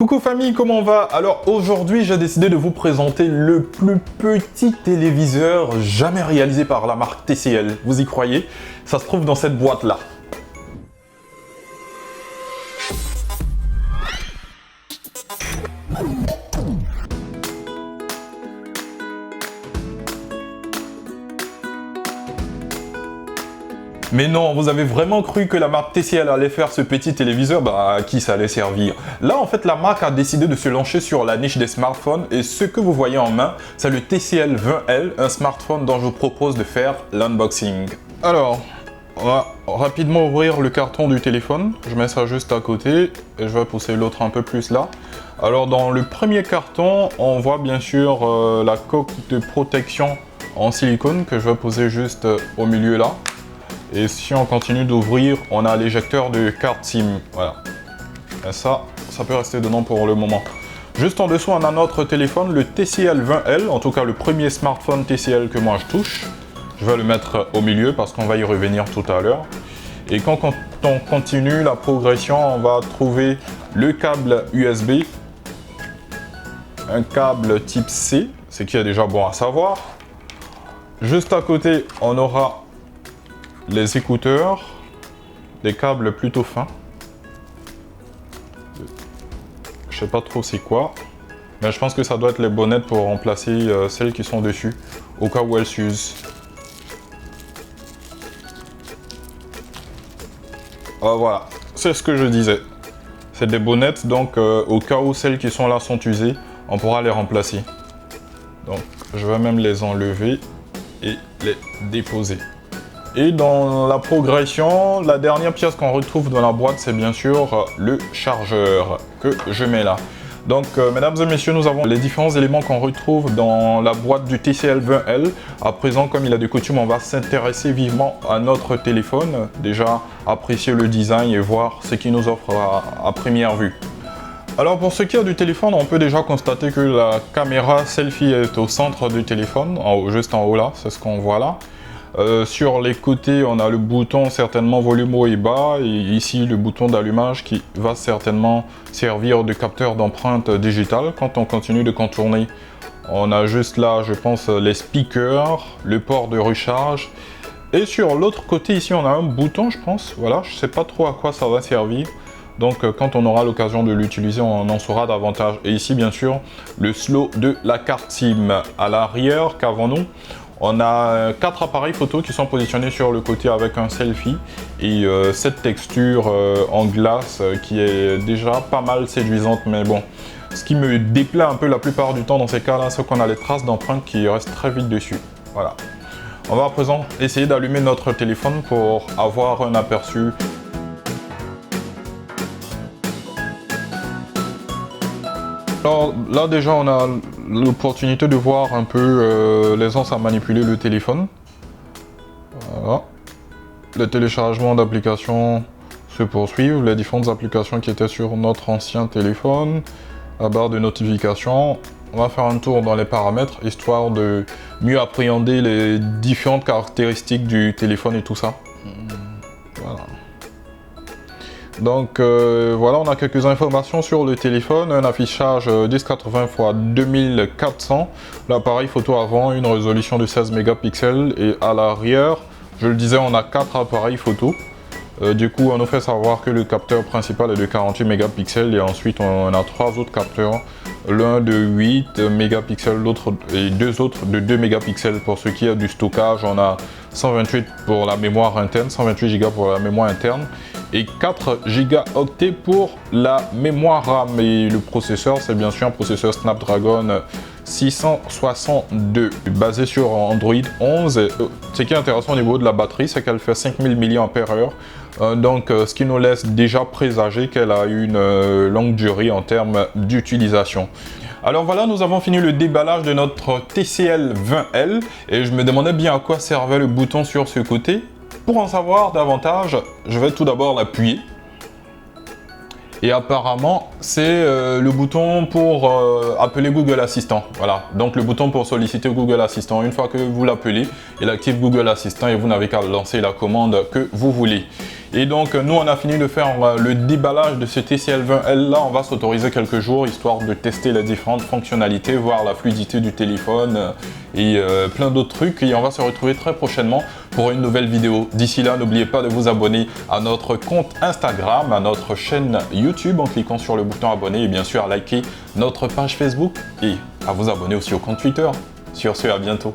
Coucou famille, comment on va? Alors aujourd'hui j'ai décidé de vous présenter le plus petit téléviseur jamais réalisé par la marque TCL. Vous y croyez? Ça se trouve dans cette boîte là. Mais non, vous avez vraiment cru que la marque TCL allait faire ce petit téléviseur? Bah, à qui ça allait servir? Là, en fait, la marque a décidé de se lancer sur la niche des smartphones et ce que vous voyez en main, c'est le TCL 20L, un smartphone dont je vous propose de faire l'unboxing. Alors, on va rapidement ouvrir le carton du téléphone. Je mets ça juste à côté et je vais pousser l'autre un peu plus là. Alors, dans le premier carton, on voit bien sûr la coque de protection en silicone que je vais poser juste au milieu là. Et si on continue d'ouvrir, on a l'éjecteur de carte SIM. Voilà. Et ça peut rester dedans pour le moment. Juste en dessous, on a notre téléphone, le TCL 20L, en tout cas le premier smartphone TCL que moi je touche. Je vais le mettre au milieu parce qu'on va y revenir tout à l'heure. Et quand on continue la progression, on va trouver le câble USB, un câble type C, ce qui est déjà bon à savoir. Juste à côté, on aura les écouteurs, des câbles plutôt fins. Je sais pas trop c'est quoi, mais je pense que ça doit être les bonnettes pour remplacer celles qui sont dessus, au cas où elles s'usent. Voilà, c'est ce que je disais. C'est des bonnettes, donc au cas où celles qui sont là sont usées, on pourra les remplacer. Donc je vais même les enlever et les déposer. Et dans la progression, la dernière pièce qu'on retrouve dans la boîte, c'est bien sûr le chargeur que je mets là. Donc, mesdames et messieurs, nous avons les différents éléments qu'on retrouve dans la boîte du TCL 20L. À présent, comme il a de coutume, on va s'intéresser vivement à notre téléphone. Déjà, apprécier le design et voir ce qu'il nous offre à première vue. Alors, pour ce qui est du téléphone, on peut déjà constater que la caméra selfie est au centre du téléphone, juste en haut là, c'est ce qu'on voit là. Sur les côtés, on a le bouton certainement volume haut et bas et ici le bouton d'allumage qui va certainement servir de capteur d'empreinte digitale. Quand on continue de contourner, on a juste là, je pense, les speakers, le port de recharge. Et sur l'autre côté ici, on a un bouton, je pense. Voilà, je ne sais pas trop à quoi ça va servir. Donc quand on aura l'occasion de l'utiliser, on en saura davantage. Et ici, bien sûr, le slot de la carte SIM. À l'arrière, qu'avons-nous? On a 4 appareils photo qui sont positionnés sur le côté avec un selfie et cette texture en glace qui est déjà pas mal séduisante, mais bon, ce qui me déplaît un peu la plupart du temps dans ces cas-là, c'est qu'on a les traces d'empreintes qui restent très vite dessus. Voilà. On va à présent essayer d'allumer notre téléphone pour avoir un aperçu. Alors là déjà on a l'opportunité de voir un peu l'aisance à manipuler le téléphone. Voilà. Le téléchargement d'applications se poursuivent, les différentes applications qui étaient sur notre ancien téléphone, la barre de notification. On va faire un tour dans les paramètres histoire de mieux appréhender les différentes caractéristiques du téléphone et tout ça. Voilà. Donc voilà, on a quelques informations sur le téléphone, un affichage 1080 x 2400, l'appareil photo avant, une résolution de 16 mégapixels et à l'arrière, je le disais, on a 4 appareils photo. Du coup, on nous fait savoir que le capteur principal est de 48 mégapixels et ensuite on a 3 autres capteurs, l'un de 8 mégapixels, l'autre et 2 autres de 2 mégapixels. Pour ce qui est du stockage, on a 128 pour la mémoire interne, 128 Go pour la mémoire interne et 4 gigaoctets pour la mémoire RAM. Et le processeur, c'est bien sûr un processeur Snapdragon 662 basé sur Android 11. Ce qui est intéressant au niveau de la batterie, c'est qu'elle fait 5000 mAh. Donc ce qui nous laisse déjà présager qu'elle a une longue durée en termes d'utilisation. Alors voilà, nous avons fini le déballage de notre TCL 20L et je me demandais bien à quoi servait le bouton sur ce côté. Pour en savoir davantage, je vais tout d'abord l'appuyer. Et apparemment, c'est le bouton pour appeler Google Assistant. Voilà, donc le bouton pour solliciter Google Assistant. Une fois que vous l'appelez, il active Google Assistant et vous n'avez qu'à lancer la commande que vous voulez. Et donc nous on a fini de faire le déballage de ce TCL20L là. On va s'autoriser quelques jours histoire de tester les différentes fonctionnalités, voir la fluidité du téléphone et plein d'autres trucs. Et on va se retrouver très prochainement pour une nouvelle vidéo. D'ici là, n'oubliez pas de vous abonner à notre compte Instagram, à notre chaîne YouTube en cliquant sur le bouton abonner et bien sûr à liker notre page Facebook et à vous abonner aussi au compte Twitter. Sur ce, à bientôt.